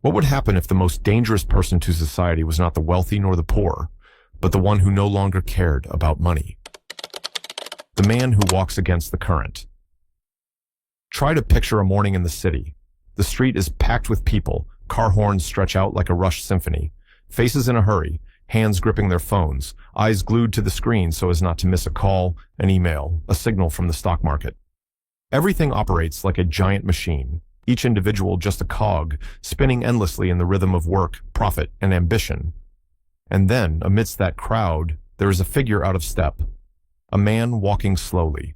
What would happen if the most dangerous person to society was not the wealthy nor the poor, but the one who no longer cared about money? The man who walks against the current. Try to picture a morning in the city. The street is packed with people, car horns stretch out like a rushed symphony, faces in a hurry, hands gripping their phones, eyes glued to the screen so as not to miss a call, an email, a signal from the stock market. Everything operates like a giant machine, each individual just a cog, spinning endlessly in the rhythm of work, profit, and ambition. And then, amidst that crowd, there is a figure out of step, a man walking slowly.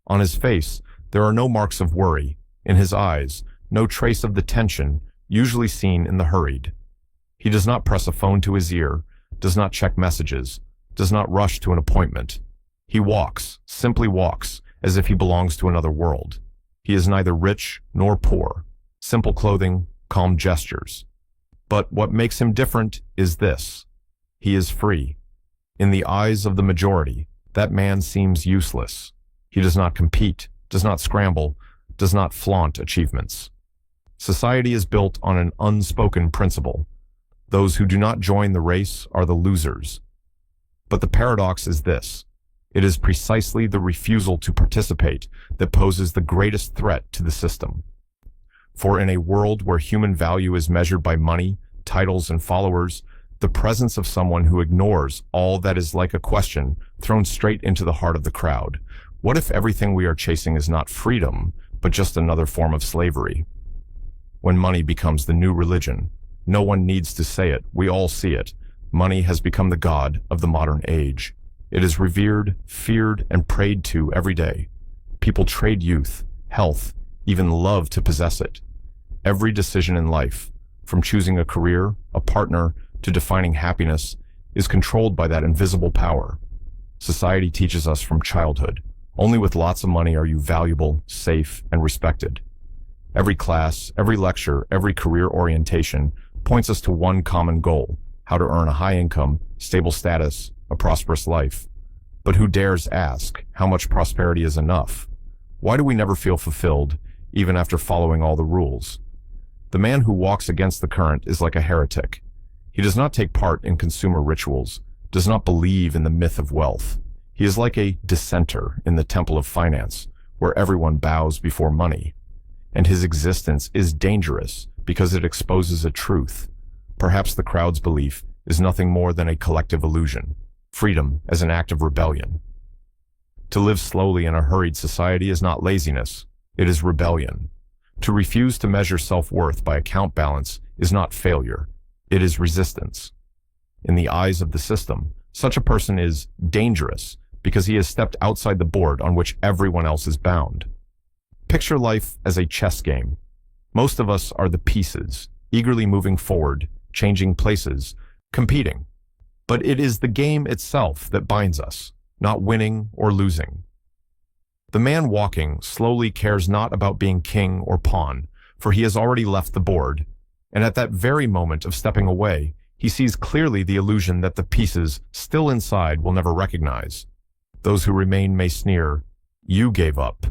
On his face, there are no marks of worry. In his eyes, no trace of the tension usually seen in the hurried. He does not press a phone to his ear, does not check messages, does not rush to an appointment. He walks, simply walks, as if he belongs to another world. He is neither rich nor poor. Simple clothing, calm gestures. But what makes him different is this. He is free. In the eyes of the majority, that man seems useless. He does not compete, does not scramble, does not flaunt achievements. Society is built on an unspoken principle. Those who do not join the race are the losers. But the paradox is this. It is precisely the refusal to participate that poses the greatest threat to the system. For in a world where human value is measured by money, titles, and followers, the presence of someone who ignores all that is like a question thrown straight into the heart of the crowd. What if everything we are chasing is not freedom, but just another form of slavery? When money becomes the new religion, no one needs to say it, we all see it. Money has become the god of the modern age. It is revered, feared, and prayed to every day. People trade youth, health, even love to possess it. Every decision in life, from choosing a career, a partner, to defining happiness, is controlled by that invisible power. Society teaches us from childhood. Only with lots of money are you valuable, safe, and respected. Every class, every lecture, every career orientation points us to one common goal: how to earn a high income, stable status, a prosperous life. But who dares ask how much prosperity is enough? Why do we never feel fulfilled, even after following all the rules? The man who walks against the current is like a heretic. He does not take part in consumer rituals, does not believe in the myth of wealth. He is like a dissenter in the temple of finance, where everyone bows before money. And his existence is dangerous because it exposes a truth. Perhaps the crowd's belief is nothing more than a collective illusion. Freedom as an act of rebellion. To live slowly in a hurried society is not laziness, it is rebellion. To refuse to measure self-worth by account balance is not failure, it is resistance. In the eyes of the system, such a person is dangerous because he has stepped outside the board on which everyone else is bound. Picture life as a chess game. Most of us are the pieces, eagerly moving forward, changing places, competing. But it is the game itself that binds us, not winning or losing. The man walking slowly cares not about being king or pawn, for he has already left the board, and at that very moment of stepping away, he sees clearly the illusion that the pieces still inside will never recognize. Those who remain may sneer, "You gave up."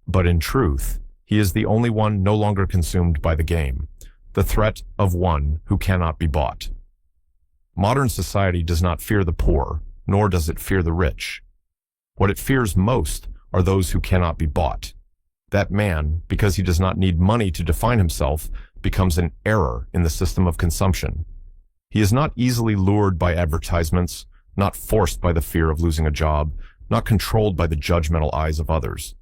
But in truth, he is the only one no longer consumed by the game, the threat of one who cannot be bought. Modern society does not fear the poor, nor does it fear the rich. What it fears most are those who cannot be bought. That man, because he does not need money to define himself, becomes an error in the system of consumption. He is not easily lured by advertisements, not forced by the fear of losing a job, not controlled by the judgmental eyes of others.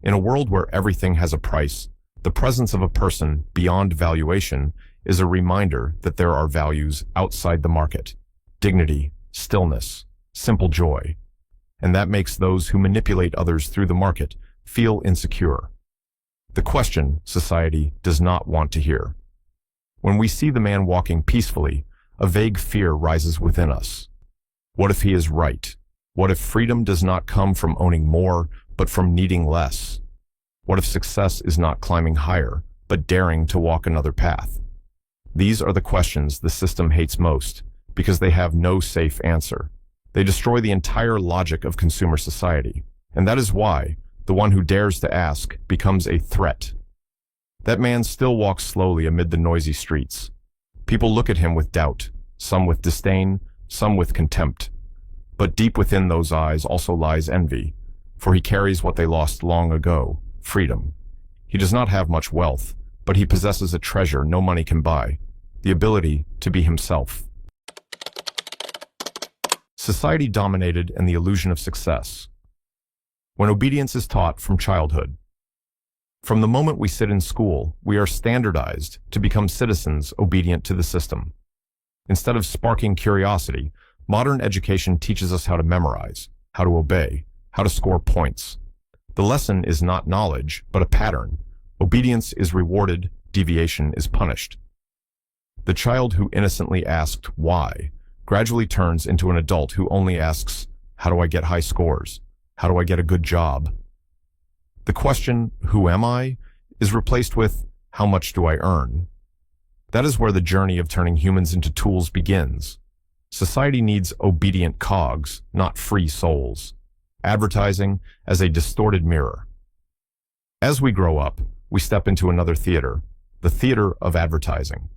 In a world where everything has a price, the presence of a person beyond valuation is a reminder that there are values outside the market: dignity, stillness, simple joy. And that makes those who manipulate others through the market feel insecure. The question society does not want to hear. When we see the man walking peacefully, a vague fear rises within us. What if he is right? What if freedom does not come from owning more, but from needing less? What if success is not climbing higher, but daring to walk another path? These are the questions the system hates most, because they have no safe answer. They destroy the entire logic of consumer society, and that is why the one who dares to ask becomes a threat. That man still walks slowly amid the noisy streets. People look at him with doubt, some with disdain, some with contempt. But deep within those eyes also lies envy, for he carries what they lost long ago, freedom. He does not have much wealth, but he possesses a treasure no money can buy, the ability to be himself. Society dominated and the illusion of success. When obedience is taught from childhood. From the moment we sit in school, we are standardized to become citizens obedient to the system. Instead of sparking curiosity, modern education teaches us how to memorize, how to obey, how to score points. The lesson is not knowledge, but a pattern. Obedience is rewarded, deviation is punished. The child who innocently asked why gradually turns into an adult who only asks, how do I get high scores? How do I get a good job? The question, who am I, is replaced with, how much do I earn? That is where the journey of turning humans into tools begins. Society needs obedient cogs, not free souls. Advertising as a distorted mirror. As we grow up, we step into another theater, the theater of advertising.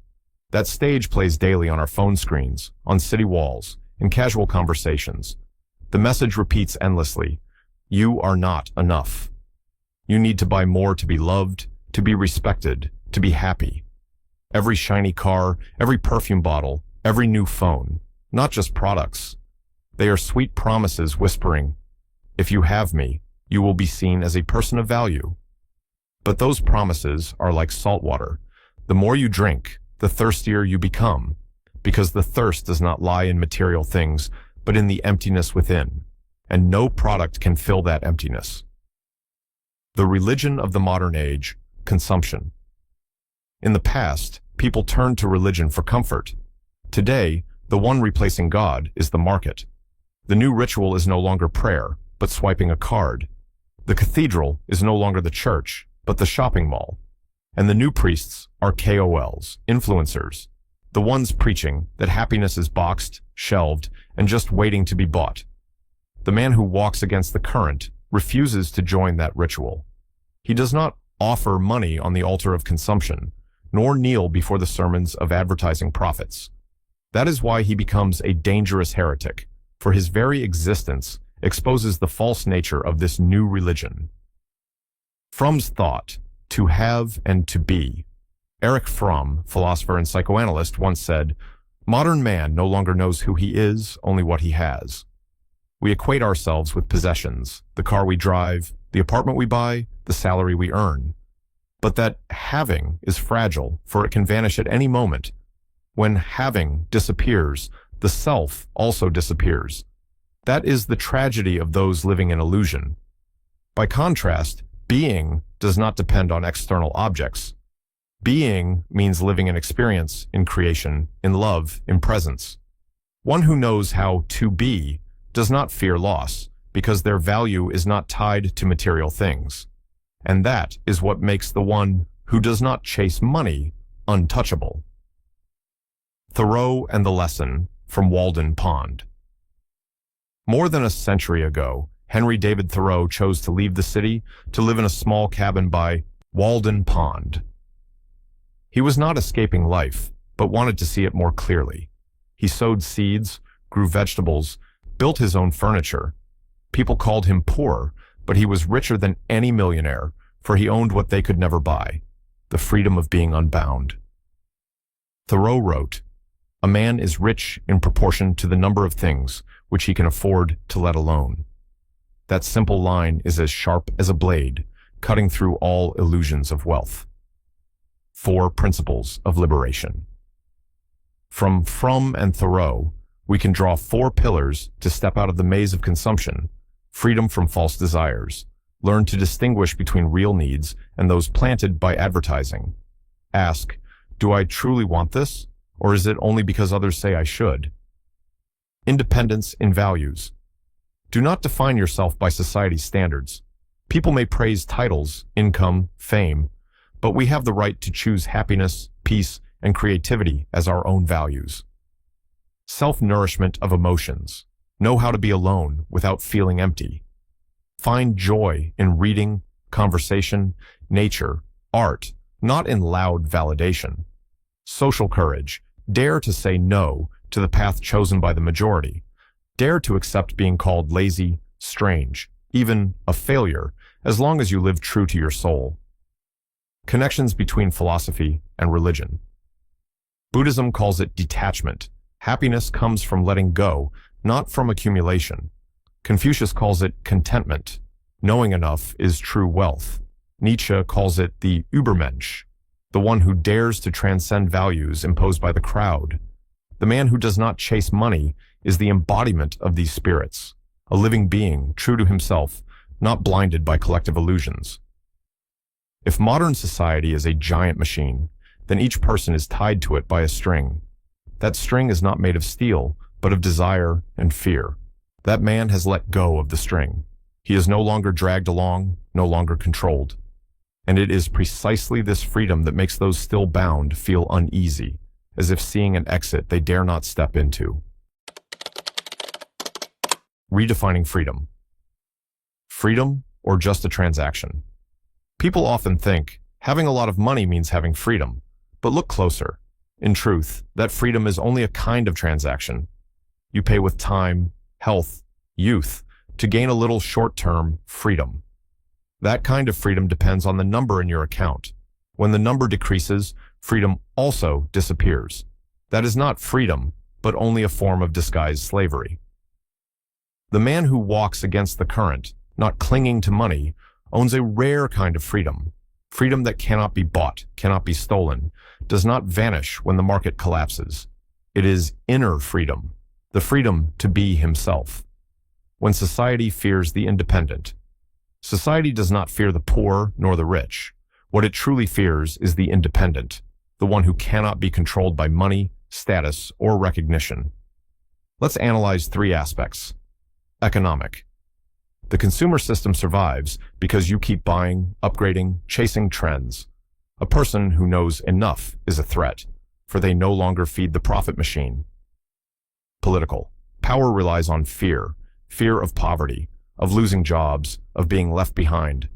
That stage plays daily on our phone screens, on city walls, in casual conversations. The message repeats endlessly, you are not enough. You need to buy more to be loved, to be respected, to be happy. Every shiny car, every perfume bottle, every new phone, not just products. They are sweet promises whispering, if you have me, you will be seen as a person of value. But those promises are like salt water. The more you drink, the thirstier you become, because the thirst does not lie in material things, but in the emptiness within, and no product can fill that emptiness. The religion of the modern age, consumption. In the past, people turned to religion for comfort. Today, the one replacing God is the market. The new ritual is no longer prayer, but swiping a card. The cathedral is no longer the church, but the shopping mall. And the new priests are KOLs, influencers, the ones preaching that happiness is boxed, shelved, and just waiting to be bought. The man who walks against the current refuses to join that ritual. He does not offer money on the altar of consumption, nor kneel before the sermons of advertising prophets. That is why he becomes a dangerous heretic, for his very existence exposes the false nature of this new religion. Fromm's thought, to have and to be. Erich Fromm, philosopher and psychoanalyst, once said, modern man no longer knows who he is, only what he has. We equate ourselves with possessions, the car we drive, the apartment we buy, the salary we earn. But that having is fragile, for it can vanish at any moment. When having disappears, the self also disappears. That is the tragedy of those living in illusion. By contrast, being does not depend on external objects. Being means living in experience, in creation, in love, in presence. One who knows how to be does not fear loss, because their value is not tied to material things. And that is what makes the one who does not chase money untouchable. Thoreau and the Lesson, from Walden Pond. More than a century ago, Henry David Thoreau chose to leave the city to live in a small cabin by Walden Pond. He was not escaping life, but wanted to see it more clearly. He sowed seeds, grew vegetables, built his own furniture. People called him poor, but he was richer than any millionaire, for he owned what they could never buy, the freedom of being unbound. Thoreau wrote, a man is rich in proportion to the number of things which he can afford to let alone. That simple line is as sharp as a blade, cutting through all illusions of wealth. 4 Principles of Liberation. From Fromm and Thoreau, we can draw 4 pillars to step out of the maze of consumption, freedom from false desires, learn to distinguish between real needs and those planted by advertising. Ask, do I truly want this, or is it only because others say I should? Independence in values. Do not define yourself by society's standards. People may praise titles, income, fame, but we have the right to choose happiness, peace, and creativity as our own values. Self-nourishment of emotions. Know how to be alone without feeling empty. Find joy in reading, conversation, nature, art, not in loud validation. Social courage. Dare to say no to the path chosen by the majority. Dare to accept being called lazy, strange, even a failure, as long as you live true to your soul. Connections between philosophy and religion. Buddhism calls it detachment. Happiness comes from letting go, not from accumulation. Confucius calls it contentment. Knowing enough is true wealth. Nietzsche calls it the Übermensch, the one who dares to transcend values imposed by the crowd. The man who does not chase money is the embodiment of these spirits, a living being true to himself, not blinded by collective illusions. If modern society is a giant machine, then each person is tied to it by a string. That string is not made of steel, but of desire and fear. That man has let go of the string. He is no longer dragged along, no longer controlled. And it is precisely this freedom that makes those still bound feel uneasy, as if seeing an exit they dare not step into. Redefining freedom. Freedom or just a transaction? People often think having a lot of money means having freedom, but look closer. In truth, that freedom is only a kind of transaction. You pay with time, health, youth, to gain a little short-term freedom. That kind of freedom depends on the number in your account. When the number decreases, freedom also disappears. That is not freedom, but only a form of disguised slavery. The man who walks against the current, not clinging to money, owns a rare kind of freedom. Freedom that cannot be bought, cannot be stolen, does not vanish when the market collapses. It is inner freedom, the freedom to be himself. When society fears the independent, society does not fear the poor nor the rich. What it truly fears is the independent, the one who cannot be controlled by money, status, or recognition. Let's analyze three aspects. Economic. The consumer system survives because you keep buying, upgrading, chasing trends. A person who knows enough is a threat, for they no longer feed the profit machine. Political. Power relies on fear. Fear of poverty, of losing jobs, of being left behind.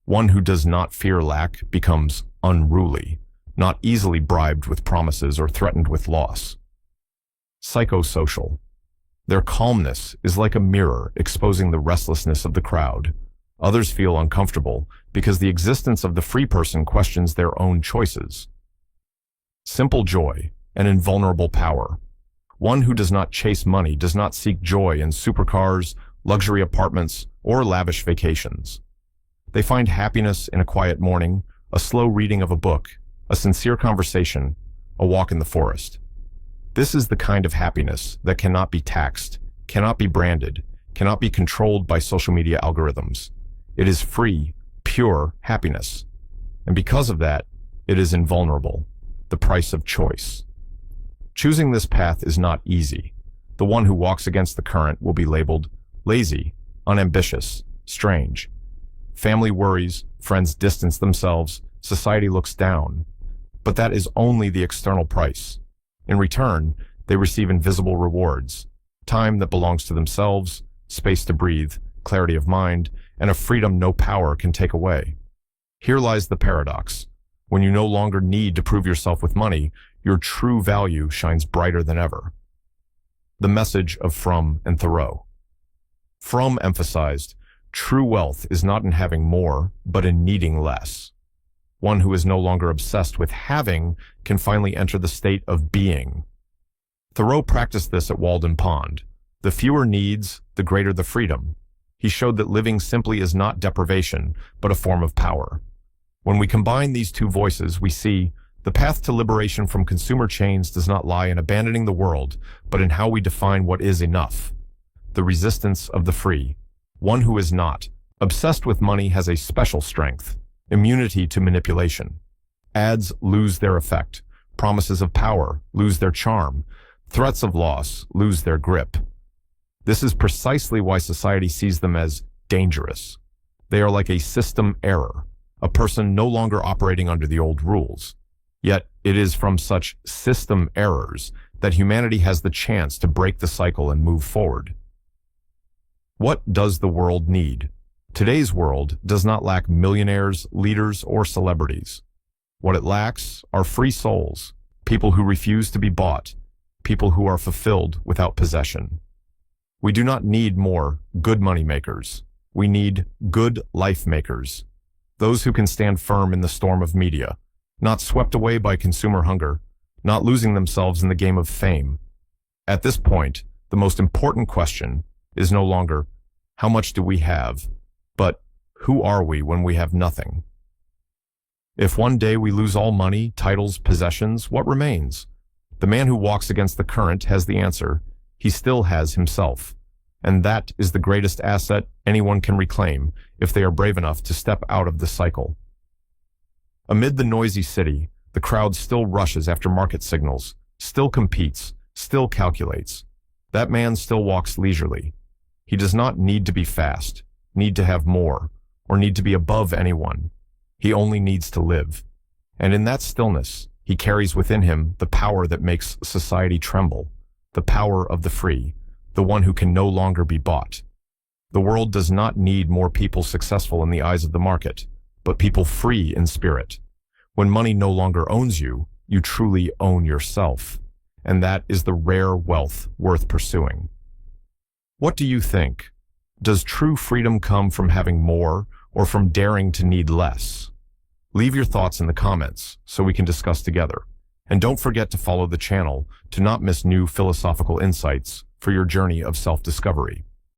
One who does not fear lack becomes unruly, not easily bribed with promises or threatened with loss. Psychosocial. Their calmness is like a mirror exposing the restlessness of the crowd. Others feel uncomfortable because the existence of the free person questions their own choices. Simple joy, an invulnerable power. One who does not chase money does not seek joy in supercars, luxury apartments, or lavish vacations. They find happiness in a quiet morning, a slow reading of a book, a sincere conversation, a walk in the forest. This is the kind of happiness that cannot be taxed, cannot be branded, cannot be controlled by social media algorithms. It is free, pure happiness. And because of that, it is invulnerable, the price of choice. Choosing this path is not easy. The one who walks against the current will be labeled lazy, unambitious, strange. Family worries, friends distance themselves, society looks down. But that is only the external price. In return, they receive invisible rewards, time that belongs to themselves, space to breathe, clarity of mind, and a freedom no power can take away. Here lies the paradox. When you no longer need to prove yourself with money, your true value shines brighter than ever. The message of Fromm and Thoreau. Fromm emphasized, true wealth is not in having more, but in needing less. One who is no longer obsessed with having can finally enter the state of being. Thoreau practiced this at Walden Pond. The fewer needs, the greater the freedom. He showed that living simply is not deprivation, but a form of power. When we combine these two voices, we see the path to liberation from consumer chains does not lie in abandoning the world, but in how we define what is enough. The resistance of the free. One who is not obsessed with money has a special strength, immunity to manipulation. Ads lose their effect. Promises of power lose their charm. Threats of loss lose their grip. This is precisely why society sees them as dangerous. They are like a system error, a person no longer operating under the old rules. Yet it is from such system errors that humanity has the chance to break the cycle and move forward. What does the world need? Today's world does not lack millionaires, leaders, or celebrities. What it lacks are free souls, people who refuse to be bought, people who are fulfilled without possession. We do not need more good money makers. We need good life makers. Those who can stand firm in the storm of media, not swept away by consumer hunger, not losing themselves in the game of fame. At this point, the most important question is no longer, how much do we have, but who are we when we have nothing? If one day we lose all money, titles, possessions, what remains? The man who walks against the current has the answer. He still has himself. And that is the greatest asset anyone can reclaim if they are brave enough to step out of the cycle. Amid the noisy city, the crowd still rushes after market signals, still competes, still calculates. That man still walks leisurely. He does not need to be fast, need to have more, or need to be above anyone. He only needs to live. And in that stillness, he carries within him the power that makes society tremble, the power of the free, the one who can no longer be bought. The world does not need more people successful in the eyes of the market, but people free in spirit. When money no longer owns you, you truly own yourself. And that is the rare wealth worth pursuing. What do you think? Does true freedom come from having more or from daring to need less? Leave your thoughts in the comments so we can discuss together. And don't forget to follow the channel to not miss new philosophical insights for your journey of self-discovery.